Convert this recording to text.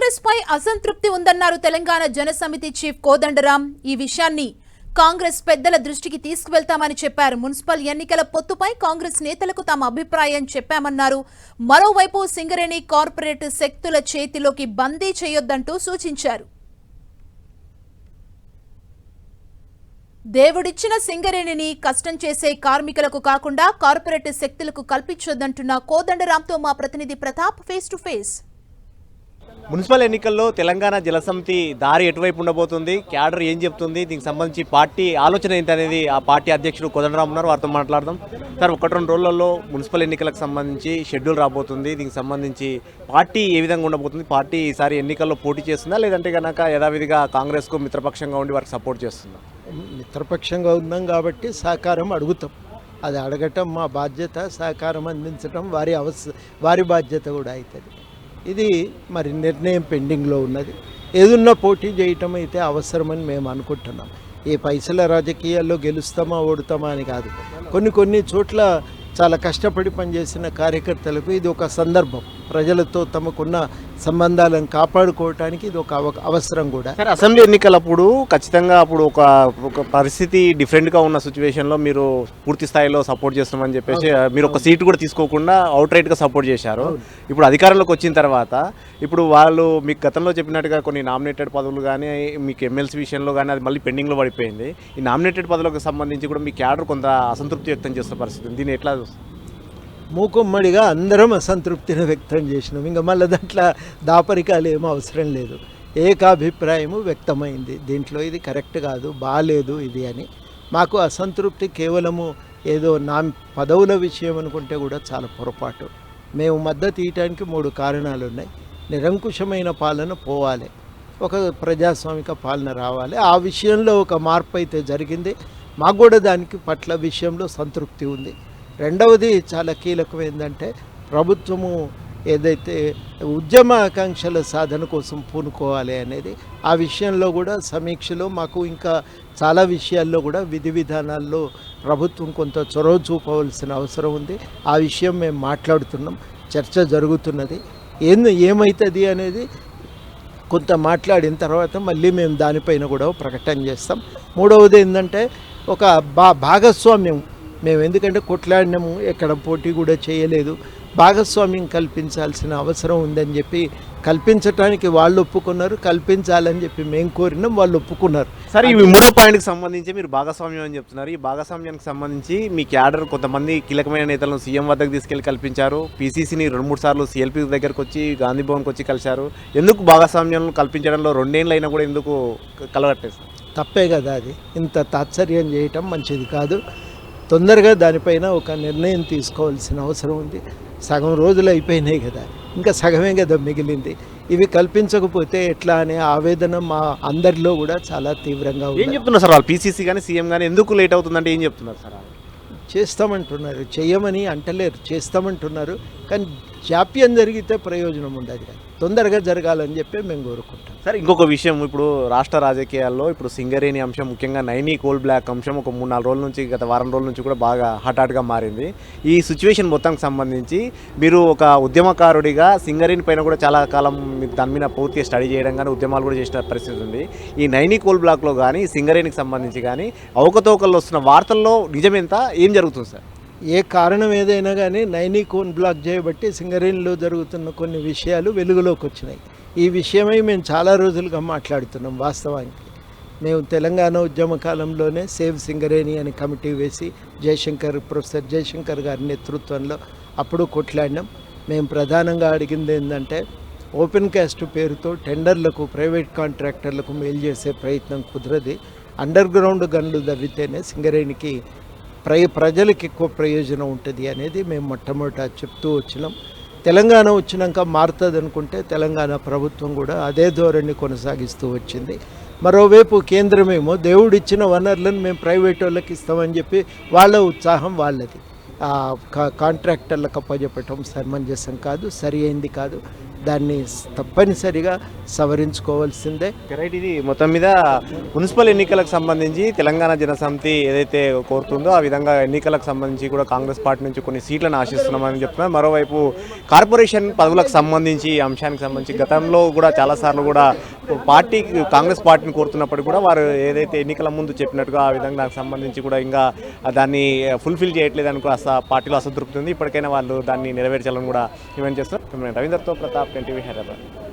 కాంగ్రెస్ పై అసంతృప్తి ఉందన్నారు తెలంగాణ జనసమితి చీఫ్ కోదండరాం. ఈ విషయాన్ని కాంగ్రెస్ పెద్దల దృష్టికి తీసుకువెళ్తామని చెప్పారు. మున్సిపల్ ఎన్నికల పొత్తుపై కాంగ్రెస్ నేతలకు తమ అభిప్రాయం చెప్పామన్నారు. మరోవైపు సింగరేణి కార్పొరేట్ శక్తుల చేతిలోకి బందీ చేయొద్దంటూ సూచించారు. దేవుడిచ్చిన సింగరేణిని కష్టం చేసే కార్మికులకు కాకుండా కార్పొరేట్ శక్తులకు కల్పించొద్దంటున్న కోదండరాంతో మా ప్రతినిధి Pratap face to face. Municipal ఎన్నికల్లో తెలంగాణ జలసమితి దారి ఎటువైపు ఉండబోతుంది, క్యాడర్ ఏం చెప్తుంది, దీనికి సంబంధించి పార్టీ ఆలోచన ఏంటనేది ఆ పార్టీ అధ్యక్షుడు కోదండరాం ఉన్నారు, వారితో మాట్లాడదాం. సార్, 1-2 రోజులలో మున్సిపల్ ఎన్నికలకు సంబంధించి షెడ్యూల్ రాబోతుంది. దీనికి సంబంధించి పార్టీ ఏ విధంగా ఉండబోతుంది? పార్టీ ఈసారి ఎన్నికల్లో పోటీ చేస్తుందా, లేదంటే కనుక యథావిధిగా కాంగ్రెస్కు మిత్రపక్షంగా ఉండి వారికి సపోర్ట్ చేస్తుందా? మిత్రపక్షంగా ఉన్నాం కాబట్టి సహకారం అడుగుతాం. అది అడగటం మా బాధ్యత, సహకారం అందించడం వారి బాధ్యత కూడా అవుతుంది. ఇది మరి నిర్ణయం పెండింగ్లో ఉన్నది. ఏదున్నా పోటీ చేయటం అయితే అవసరమని మేము అనుకుంటున్నాం. ఈ పైసల రాజకీయాల్లో గెలుస్తామా ఓడుతామా అని కాదు. కొన్ని చోట్ల చాలా కష్టపడి పనిచేసిన కార్యకర్తలకు ఇది ఒక సందర్భం. ప్రజలతో తమకున్న సంబంధాలను కాపాడుకోవటానికి ఇది ఒక అవసరం కూడా. సరే, అసెంబ్లీ ఎన్నికలప్పుడు ఖచ్చితంగా అప్పుడు ఒక పరిస్థితి డిఫరెంట్గా ఉన్న సిచ్యువేషన్లో మీరు పూర్తి స్థాయిలో సపోర్ట్ చేస్తామని చెప్పేసి మీరు ఒక సీటు కూడా తీసుకోకుండా అవుట్ రైట్గా సపోర్ట్ చేశారు. ఇప్పుడు అధికారంలోకి వచ్చిన తర్వాత ఇప్పుడు వాళ్ళు మీకు గతంలో చెప్పినట్టుగా కొన్ని నామినేటెడ్ పదవులు కానీ మీకు ఎమ్మెల్సీ విషయంలో కానీ అది మళ్ళీ పెండింగ్లో పడిపోయింది. ఈ నామినేటెడ్ పదవులకు సంబంధించి కూడా మీ క్యాడర్ కొంత అసంతృప్తి వ్యక్తం చేస్తున్న పరిస్థితి, దీన్ని ఎట్లా? మూకుమ్మడిగా అందరం అసంతృప్తిని వ్యక్తం చేసినాం. ఇంకా మళ్ళీ దాంట్లో దాపరికాలు ఏమో అవసరం లేదు. ఏకాభిప్రాయము వ్యక్తమైంది. దీంట్లో ఇది కరెక్ట్ కాదు, బాగాలేదు ఇది అని. మాకు అసంతృప్తి కేవలము ఏదో పదవుల విషయం అనుకుంటే కూడా చాలా పొరపాటు. మేము మద్దతు ఇవ్వడానికి 3 కారణాలు ఉన్నాయి. నిరంకుశమైన పాలన పోవాలి, ఒక ప్రజాస్వామిక పాలన రావాలి. ఆ విషయంలో ఒక మార్పు అయితే జరిగింది. మాకు కూడా దానికి పట్ల విషయంలో సంతృప్తి ఉంది. రెండవది చాలా కీలకం ఏంటంటే, ప్రభుత్వము ఏదైతే ఉద్యమ ఆకాంక్షల సాధన కోసం పూనుకోవాలి అనేది, ఆ విషయంలో కూడా సమీక్షలో మాకు ఇంకా చాలా విషయాల్లో కూడా విధి విధానాల్లో ప్రభుత్వం కొంత చొరవ చూపవలసిన అవసరం ఉంది. ఆ విషయం మేము మాట్లాడుతున్నాం, చర్చ జరుగుతున్నది. ఏమవుతుంది అనేది కొంత మాట్లాడిన తర్వాత మళ్ళీ మేము దానిపైన కూడా ప్రకటన చేస్తాం. మూడవది ఏంటంటే, ఒక భాగస్వామ్యం. మేము ఎందుకంటే కొట్లాడినాము, ఎక్కడ పోటీ కూడా చేయలేదు. భాగస్వామ్యం కల్పించాల్సిన అవసరం ఉందని చెప్పి కల్పించడానికి వాళ్ళు ఒప్పుకున్నారు, కల్పించాలని చెప్పి మేము కోరినాం, వాళ్ళు ఒప్పుకున్నారు. సరే, ఇవి 3వ పాయింట్కి సంబంధించి మీరు భాగస్వామ్యం అని చెప్తున్నారు. ఈ భాగస్వామ్యానికి సంబంధించి మీ క్యాడర్ కొంతమంది కీలకమైన నేతలను సీఎం వద్దకు తీసుకెళ్లి కల్పించారు. పీసీసీని 2-3 సార్లు సిఎల్పీ దగ్గరకు వచ్చి గాంధీ భవన్కి వచ్చి కలిశారు. ఎందుకు భాగస్వామ్యం కల్పించడంలో 2 ఏళ్ళు అయినా కూడా ఎందుకు కలగట్టేస్తారు? తప్పే కదా అది. ఇంత తాత్సర్యం చేయటం మంచిది కాదు. తొందరగా దానిపైన ఒక నిర్ణయం తీసుకోవాల్సిన అవసరం ఉంది. సగం రోజులు అయిపోయినాయి కదా, ఇంకా సగమే కదా మిగిలింది. ఇవి కల్పించకపోతే ఎట్లా అనే ఆవేదన మా అందరిలో కూడా చాలా తీవ్రంగా ఉంది. ఏం చెప్తున్నారు సార్ వాళ్ళు? పీసీసీ కానీ సీఎం కానీ ఎందుకు లేట్ అవుతుందంటే ఏం చెప్తున్నారు సార్? చేస్తామంటున్నారు, చెయ్యమని అంటలేరు, చేస్తామంటున్నారు. కానీ జాప్యం జరిగితే ప్రయోజనం ఉండదు కదా, తొందరగా జరగాలని చెప్పి మేము కోరుకుంటాం. సార్, ఇంకొక విషయం, ఇప్పుడు రాష్ట్ర రాజకీయాల్లో ఇప్పుడు సింగరేణి అంశం, ముఖ్యంగా నైనీ కోల్ బ్లాక్ అంశం ఒక 3-4 రోజుల నుంచి, గత వారం రోజుల నుంచి కూడా బాగా హాట్గా మారింది. ఈ సిచ్యువేషన్ మొత్తానికి సంబంధించి మీరు ఒక ఉద్యమకారుడిగా సింగరేణి పైన కూడా చాలా కాలం దాని మీద పూర్తిగా స్టడీ చేయడం కానీ ఉద్యమాలు కూడా చేసిన పరిస్థితి ఉంది. ఈ నైనీ కోల్ బ్లాక్లో కానీ సింగరేణికి సంబంధించి కానీ అవకతవకల్లో వస్తున్న వార్తల్లో నిజమెంత, ఏం జరుగుతుంది సార్? ఏ కారణం ఏదైనా కానీ నైనీ కోల్ బ్లాక్ చేయబట్టి సింగరేణిలో జరుగుతున్న కొన్ని విషయాలు వెలుగులోకి వచ్చినాయి. ఈ విషయమై మేము చాలా రోజులుగా మాట్లాడుతున్నాం. వాస్తవానికి మేము తెలంగాణ ఉద్యమ కాలంలోనే సేవ్ సింగరేణి అని కమిటీ వేసి ప్రొఫెసర్ జయశంకర్ గారి నేతృత్వంలో అప్పుడు కొట్లాడినాం. మేము ప్రధానంగా అడిగింది ఏంటంటే, ఓపెన్ కాస్ట్ పేరుతో టెండర్లకు, ప్రైవేట్ కాంట్రాక్టర్లకు మేలు చేసే ప్రయత్నం కుదరది. అండర్ గ్రౌండ్ గన్లు దవ్వితేనే సింగరేణికి ప్రజలకు ఎక్కువ ప్రయోజనం ఉంటుంది అనేది మేము మొట్టమొదట చెప్తూ వచ్చినాం. తెలంగాణ వచ్చినాక మారుతుంది అనుకుంటే తెలంగాణ ప్రభుత్వం కూడా అదే ధోరణి కొనసాగిస్తూ వచ్చింది. మరోవైపు కేంద్రమేమో దేవుడిచ్చిన వనరులను మేము ప్రైవేట్ వాళ్ళకి ఇస్తామని చెప్పి వాళ్ళ ఉత్సాహం వాళ్ళది. కాంట్రాక్టర్లకు అప్పచెప్పటం సమంజసం కాదు, సరి అయింది కాదు. దాన్ని తప్పనిసరిగా సవరించుకోవాల్సిందే. రైట్, ఇది మొత్తం మీద మున్సిపల్ ఎన్నికలకు సంబంధించి తెలంగాణ జనసమితి ఏదైతే కోరుతుందో ఆ విధంగా ఎన్నికలకు సంబంధించి కూడా కాంగ్రెస్ పార్టీ నుంచి కొన్ని సీట్లను ఆశిస్తున్నామని చెప్తున్నారు. మరోవైపు కార్పొరేషన్ పదవులకు సంబంధించి ఈ అంశానికి సంబంధించి గతంలో కూడా చాలాసార్లు కూడా కాంగ్రెస్ పార్టీని కోరుతున్నప్పటికీ కూడా వారు ఏదైతే ఎన్నికల ముందు చెప్పినట్టుగా ఆ విధంగా దానికి సంబంధించి కూడా ఇంకా దాన్ని ఫుల్ఫిల్ చేయట్లేదని కూడా పార్టీలో అసంతృప్తి ఉంది. ఇప్పటికైనా వాళ్ళు దాన్ని నెరవేర్చాలని కూడా ఈవెంట్ చేస్తున్నారు. రవీందర్తో ప్రతాప్, ఎన్టీవీ, హైదరాబాద్.